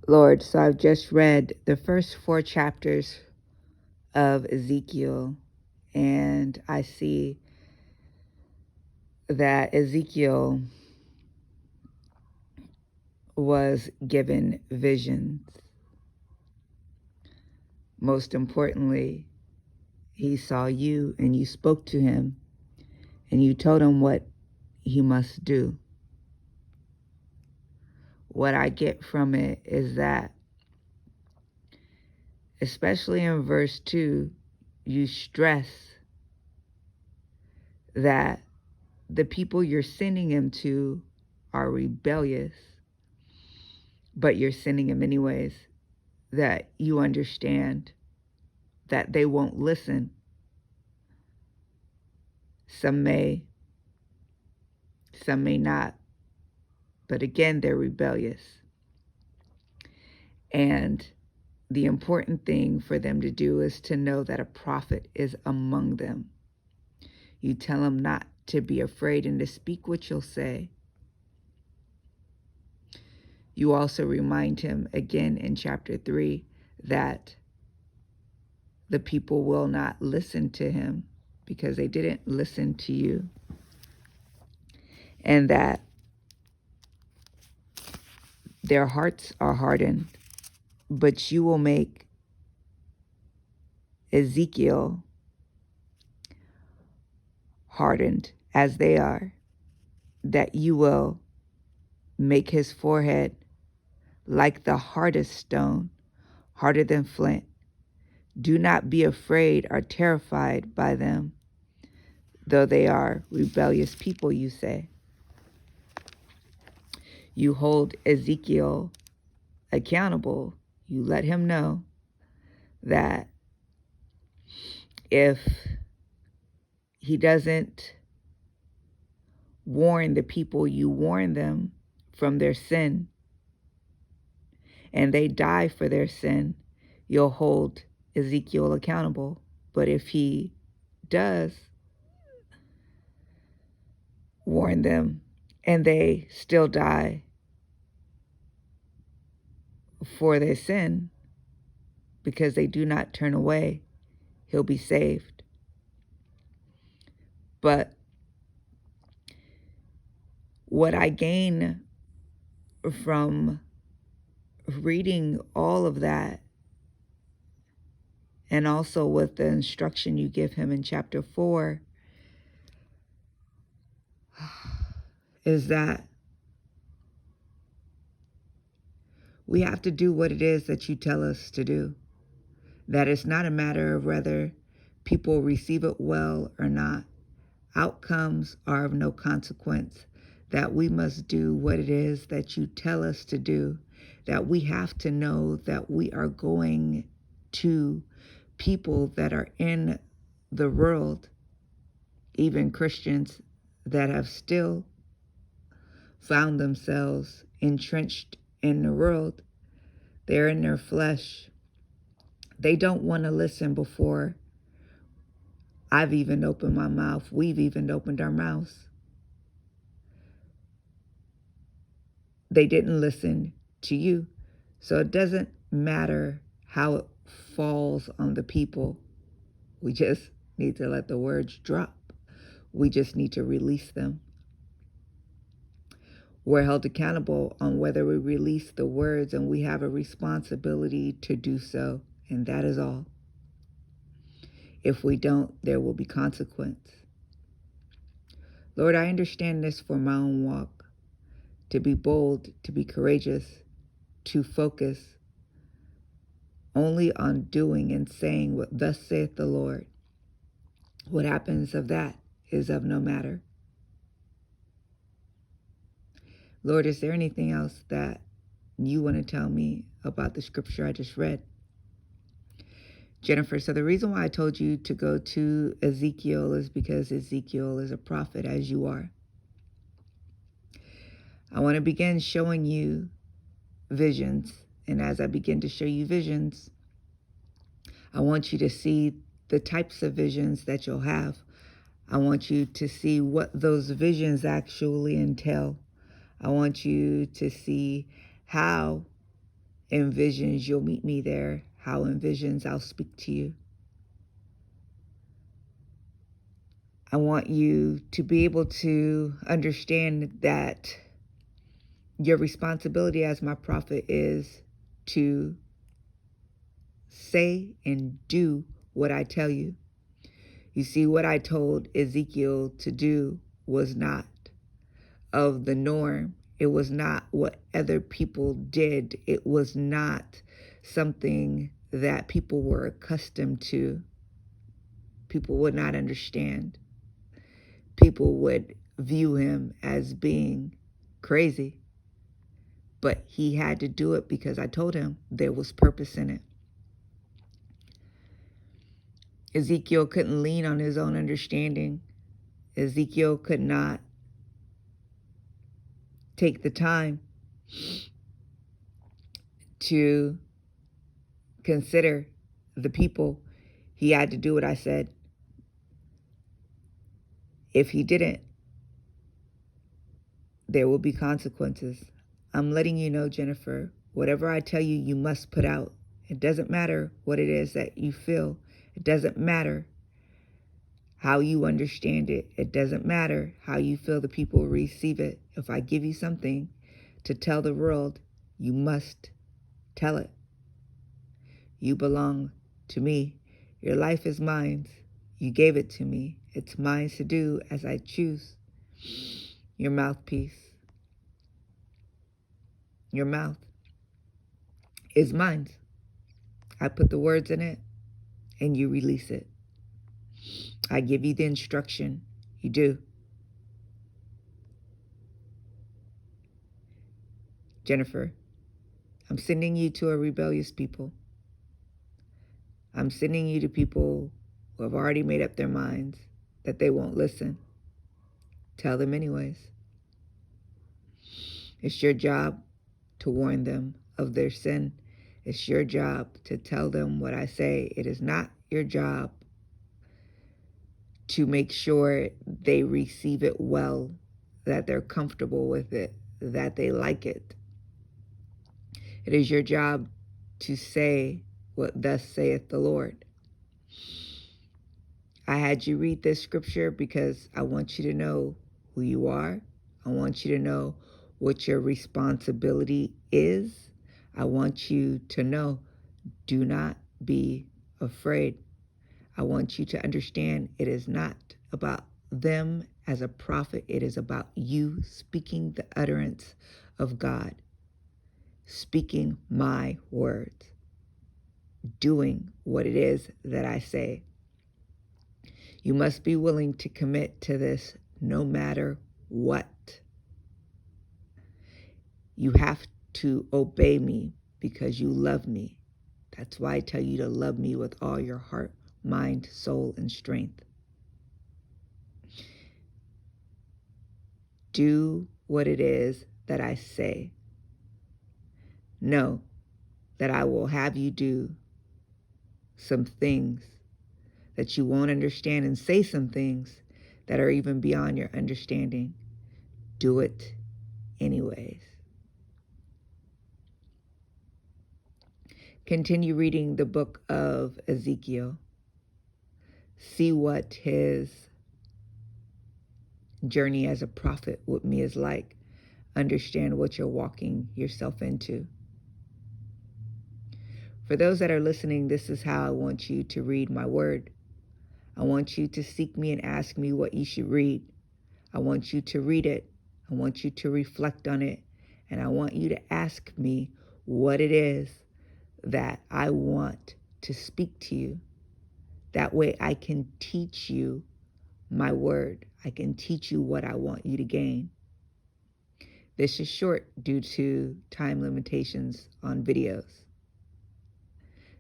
Lord, so I've just read the first 4 chapters of Ezekiel, and I see that Ezekiel was given visions. Most importantly, he saw you and you spoke to him and you told him what he must do. What I get from it is that, especially in verse 2, you stress that the people you're sending him to are rebellious, but you're sending him anyways, that you understand that they won't listen. Some may not, but again, they're rebellious. And the important thing for them to do is to know that a prophet is among them. You tell them not to be afraid and to speak what you'll say. You also remind him again in chapter 3 that the people will not listen to him because they didn't listen to you. And that their hearts are hardened, but you will make Ezekiel hardened as they are, that you will make his forehead like the hardest stone, harder than flint. Do not be afraid or terrified by them, though they are rebellious people, you say. You hold Ezekiel accountable. You let him know that if he doesn't warn the people, you warn them from their sin, and they die for their sin, you'll hold Ezekiel accountable. But if he does warn them and they still die for their sin because they do not turn away, he'll be saved. But what I gain from reading all of that, and also with the instruction you give him in chapter 4, is that we have to do what it is that you tell us to do. That it's not a matter of whether people receive it well or not. Outcomes are of no consequence. That we must do what it is that you tell us to do. That we have to know that we are going to people that are in the world, even Christians that have still found themselves entrenched in the world. They're in their flesh. They don't want to listen before I've even opened my mouth. We've even opened our mouths. They didn't listen to you. So it doesn't matter how it falls on the people. We just need to let the words drop. We just need to release them. We're held accountable on whether we release the words, and we have a responsibility to do so, and that is all. If we don't, there will be consequence. Lord, I understand this for my own walk, to be bold, to be courageous, to focus only on doing and saying what thus saith the Lord. What happens of that is of no matter. Lord, is there anything else that you want to tell me about the scripture I just read? Jennifer, so the reason why I told you to go to Ezekiel is because Ezekiel is a prophet, as you are. I want to begin showing you visions. And as I begin to show you visions, I want you to see the types of visions that you'll have. I want you to see what those visions actually entail. I want you to see how In visions, you'll meet me there. How in visions, I'll speak to you. I want you to be able to understand that your responsibility as my prophet is to say and do what I tell you. You see, what I told Ezekiel to do was not of the norm. It was not what other people did. It was not something that people were accustomed to. People would not understand. People would view him as being crazy. But he had to do it because I told him there was purpose in it. Ezekiel couldn't lean on his own understanding. Ezekiel could not take the time to consider the people. He had to do what I said. If he didn't, there will be consequences. I'm letting you know, Jennifer, whatever I tell you, you must put out. It doesn't matter what it is that you feel. It doesn't matter how you understand it. It doesn't matter how you feel the people receive it. If I give you something to tell the world, you must tell it. You belong to me. Your life is mine. You gave it to me. It's mine to do as I choose. Your mouthpiece. Your mouth is mine. I put the words in it and you release it. I give you the instruction. You do. Jennifer, I'm sending you to a rebellious people. I'm sending you to people who have already made up their minds that they won't listen. Tell them anyways. It's your job to warn them of their sin. It's your job to tell them what I say. It is not your job to make sure they receive it well, that they're comfortable with it, that they like it. It is your job to say what thus saith the Lord. I had you read this scripture because I want you to know who you are. I want you to know what your responsibility is. I want you to know, do not be afraid. I want you to understand it is not about them as a prophet. It is about you speaking the utterance of God, speaking my words, doing what it is that I say. You must be willing to commit to this no matter what. You have to obey me because you love me. That's why I tell you to love me with all your heart, mind, soul, and strength. Do what it is that I say. Know that I will have you do some things that you won't understand and say some things that are even beyond your understanding. Do it anyways. Continue reading the book of Ezekiel. See what his journey as a prophet with me is like. Understand what you're walking yourself into. For those that are listening, this is how I want you to read my word. I want you to seek me and ask me what you should read. I want you to read it. I want you to reflect on it. And I want you to ask me what it is that I want to speak to you. That way I can teach you my word. I can teach you what I want you to gain. This is short due to time limitations on videos.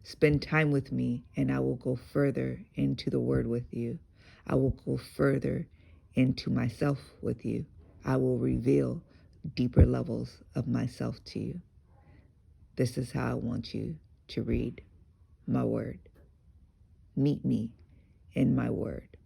Spend time with me and I will go further into the word with you. I will go further into myself with you. I will reveal deeper levels of myself to you. This is how I want you to read my word. Meet me in my word.